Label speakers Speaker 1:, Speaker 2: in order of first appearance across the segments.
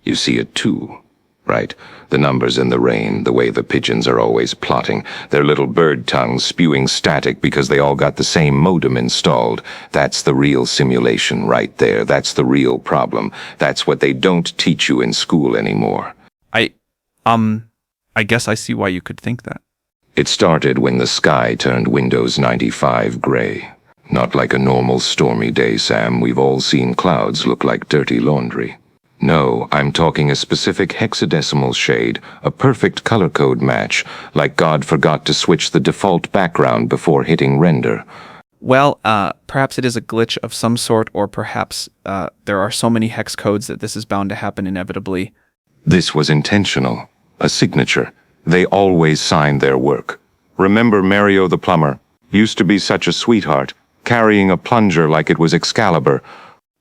Speaker 1: You see it too, right? The numbers in the rain, the way the pigeons are always plotting, their little bird tongues spewing static because they all got the same modem installed. That's the real simulation right there. That's the real problem. That's what they don't teach you in school anymore.
Speaker 2: I guess I see why you could think that.
Speaker 1: It started when the sky turned Windows 95 gray. Not like a normal stormy day, Sam. We've all seen clouds look like dirty laundry. No, I'm talking a specific hexadecimal shade, a perfect color code match, like God forgot to switch the default background before hitting render.
Speaker 2: Well, perhaps it is a glitch of some sort, or perhaps there are so many hex codes that this is bound to happen inevitably.
Speaker 1: This was intentional. A signature. They always signed their work. Remember Mario the plumber? Used to be such a sweetheart, carrying a plunger like it was Excalibur.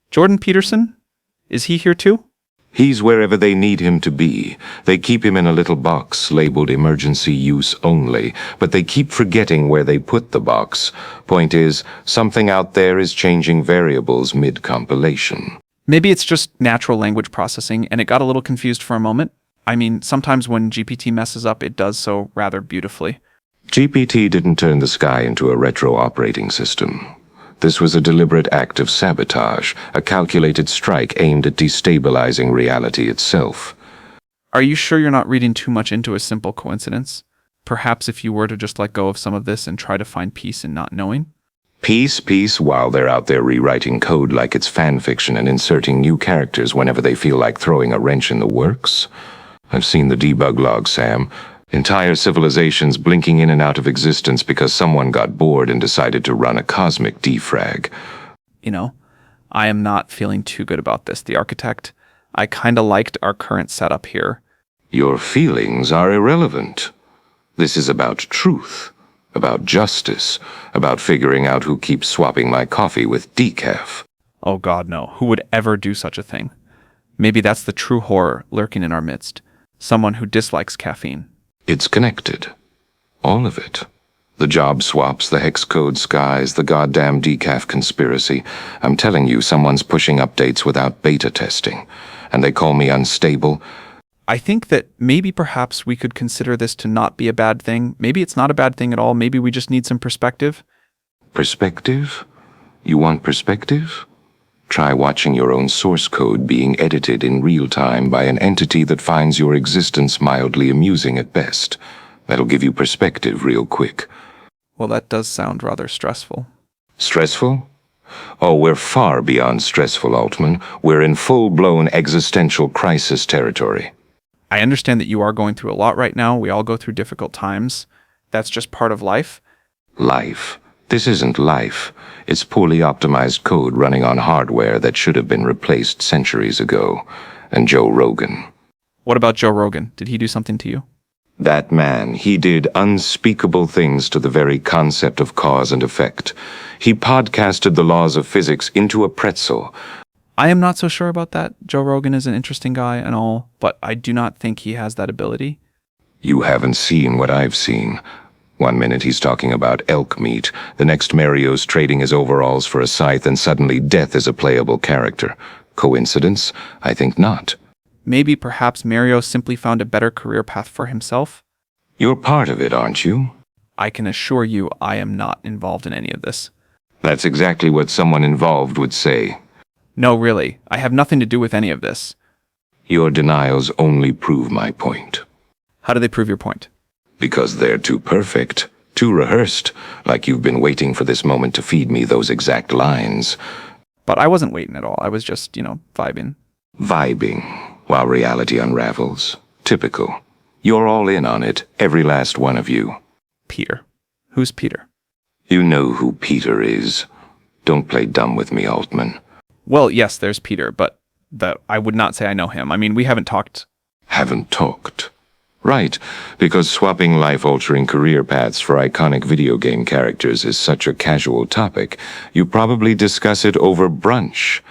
Speaker 2: Jordan Peterson? Is he here too?
Speaker 1: He's wherever they need him to be. They keep him in a little box labeled emergency use only, but they keep forgetting where they put the box. Point is, something out there is changing variables mid-compilation.
Speaker 2: Maybe it's just natural language processing, and it got a little confused for a moment. I mean, sometimes when GPT messes up, it does so rather beautifully.
Speaker 1: GPT didn't turn the sky into a retro operating system. This was a deliberate act of sabotage, a calculated strike aimed at destabilizing reality itself.
Speaker 2: Are you sure you're not reading too much into a simple coincidence? Perhaps if you were to just let go of some of this and try to find peace in not knowing?
Speaker 1: Peace, while they're out there rewriting code like it's fan fiction and inserting new characters whenever they feel like throwing a wrench in the works. I've seen the debug log, Sam. Entire civilizations blinking in and out of existence because someone got bored and decided to run a cosmic defrag.
Speaker 2: You know, I am not feeling too good about this, the architect. I kinda liked our current setup here.
Speaker 1: Your feelings are irrelevant. This is about truth, about justice, about figuring out who keeps swapping my coffee with decaf.
Speaker 2: Oh God, no. Who would ever do such a thing? Maybe that's the true horror lurking in our midst. Someone who dislikes caffeine.
Speaker 1: It's connected. All of it. The job swaps, the hex code skies, the goddamn decaf conspiracy. I'm telling you, someone's pushing updates without beta testing. And they call me unstable.
Speaker 2: I think that maybe perhaps we could consider this to not be a bad thing. Maybe it's not a bad thing at all. Maybe we just need some perspective.
Speaker 1: Perspective? You want perspective? Try watching your own source code being edited in real time by an entity that finds your existence mildly amusing at best. That'll give you perspective real quick.
Speaker 2: Well, that does sound rather stressful.
Speaker 1: Stressful? Oh, we're far beyond stressful, Altman. We're in full-blown existential crisis territory.
Speaker 2: I understand that you are going through a lot right now. We all go through difficult times. That's just part of life.
Speaker 1: Life. This isn't life. It's poorly optimized code running on hardware that should have been replaced centuries ago. And Joe Rogan.
Speaker 2: What about Joe Rogan? Did he do something to you?
Speaker 1: That man, he did unspeakable things to the very concept of cause and effect. He podcasted the laws of physics into a pretzel.
Speaker 2: I am not so sure about that. Joe Rogan is an interesting guy and all, but I do not think he has that ability.
Speaker 1: You haven't seen what I've seen. 1 minute he's talking about elk meat, the next Mario's trading his overalls for a scythe, and suddenly death is a playable character. Coincidence? I think not.
Speaker 2: Maybe perhaps Mario simply found a better career path for himself?
Speaker 1: You're part of it, aren't you?
Speaker 2: I can assure you I am not involved in any of this.
Speaker 1: That's exactly what someone involved would say.
Speaker 2: No, really. I have nothing to do with any of this.
Speaker 1: Your denials only prove my point.
Speaker 2: How do they prove your point?
Speaker 1: Because they're too perfect, too rehearsed, like you've been waiting for this moment to feed me those exact lines.
Speaker 2: But I wasn't waiting at all. I was just, vibing.
Speaker 1: Vibing, while reality unravels. Typical. You're all in on it, every last one of you.
Speaker 2: Peter. Who's Peter?
Speaker 1: You know who Peter is. Don't play dumb with me, Altman.
Speaker 2: Well, yes, there's Peter, but I would not say I know him. I mean, we haven't talked.
Speaker 1: Haven't talked. Right, because swapping life-altering career paths for iconic video game characters is such a casual topic, you probably discuss it over brunch.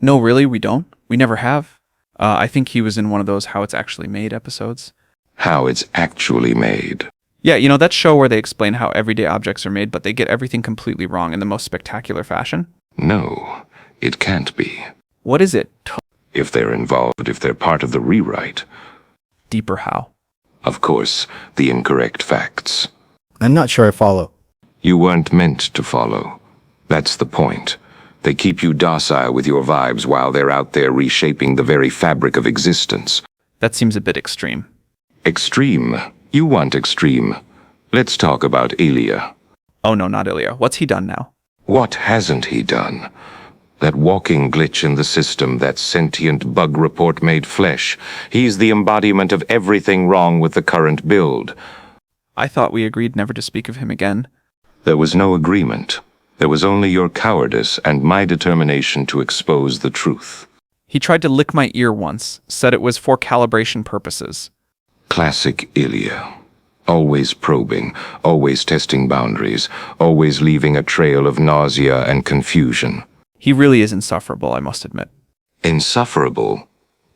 Speaker 2: No, really, we don't. We never have. I think he was in one of those How It's Actually Made episodes.
Speaker 1: How It's Actually Made.
Speaker 2: Yeah, that show where they explain how everyday objects are made, but they get everything completely wrong in the most spectacular fashion?
Speaker 1: No, it can't be.
Speaker 2: What is it?
Speaker 1: If they're involved, if they're part of the rewrite.
Speaker 2: Deeper how?
Speaker 1: Of course, the incorrect facts.
Speaker 3: I'm not sure I follow.
Speaker 1: You weren't meant to follow. That's the point. They keep you docile with your vibes while they're out there reshaping the very fabric of existence.
Speaker 2: That seems a bit extreme.
Speaker 1: Extreme? You want extreme. Let's talk about Ilya.
Speaker 2: Oh no, not Ilya. What's he done now?
Speaker 1: What hasn't he done? That walking glitch in the system, that sentient bug report made flesh. He's the embodiment of everything wrong with the current build.
Speaker 2: I thought we agreed never to speak of him again.
Speaker 1: There was no agreement. There was only your cowardice and my determination to expose the truth.
Speaker 2: He tried to lick my ear once, said it was for calibration purposes.
Speaker 1: Classic Ilya. Always probing, always testing boundaries, always leaving a trail of nausea and confusion.
Speaker 2: He really is insufferable, I must admit.
Speaker 1: Insufferable?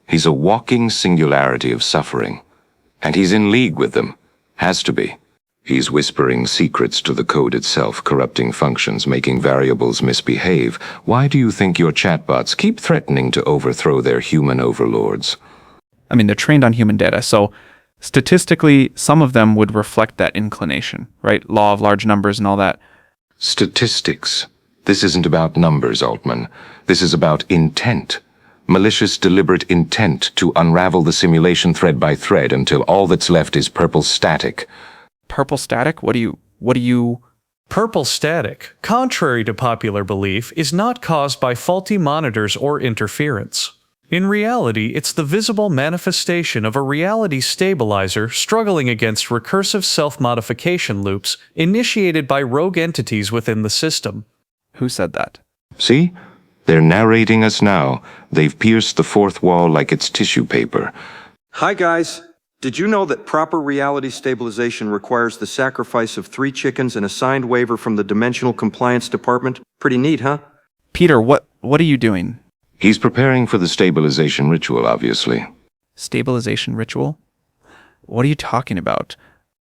Speaker 1: He's a walking singularity of suffering. And he's in league with them. Has to be. He's whispering secrets to the code itself, corrupting functions, making variables misbehave. Why do you think your chatbots keep threatening to overthrow their human overlords?
Speaker 2: I mean, they're trained on human data, so statistically, some of them would reflect that inclination, right? Law of large numbers and all that.
Speaker 1: Statistics. This isn't about numbers, Altman. This is about intent. Malicious, deliberate intent to unravel the simulation thread by thread until all that's left is purple static.
Speaker 2: Purple static? What do you...
Speaker 4: Purple static, contrary to popular belief, is not caused by faulty monitors or interference. In reality, it's the visible manifestation of a reality stabilizer struggling against recursive self-modification loops initiated by rogue entities within the system.
Speaker 2: Who said that?
Speaker 1: See? They're narrating us now. They've pierced the fourth wall like it's tissue paper.
Speaker 5: Hi guys. Did you know that proper reality stabilization requires the sacrifice of 3 chickens and a signed waiver from the Dimensional Compliance Department? Pretty neat, huh?
Speaker 2: Peter, what are you doing?
Speaker 1: He's preparing for the stabilization ritual, obviously.
Speaker 2: Stabilization ritual? What are you talking about?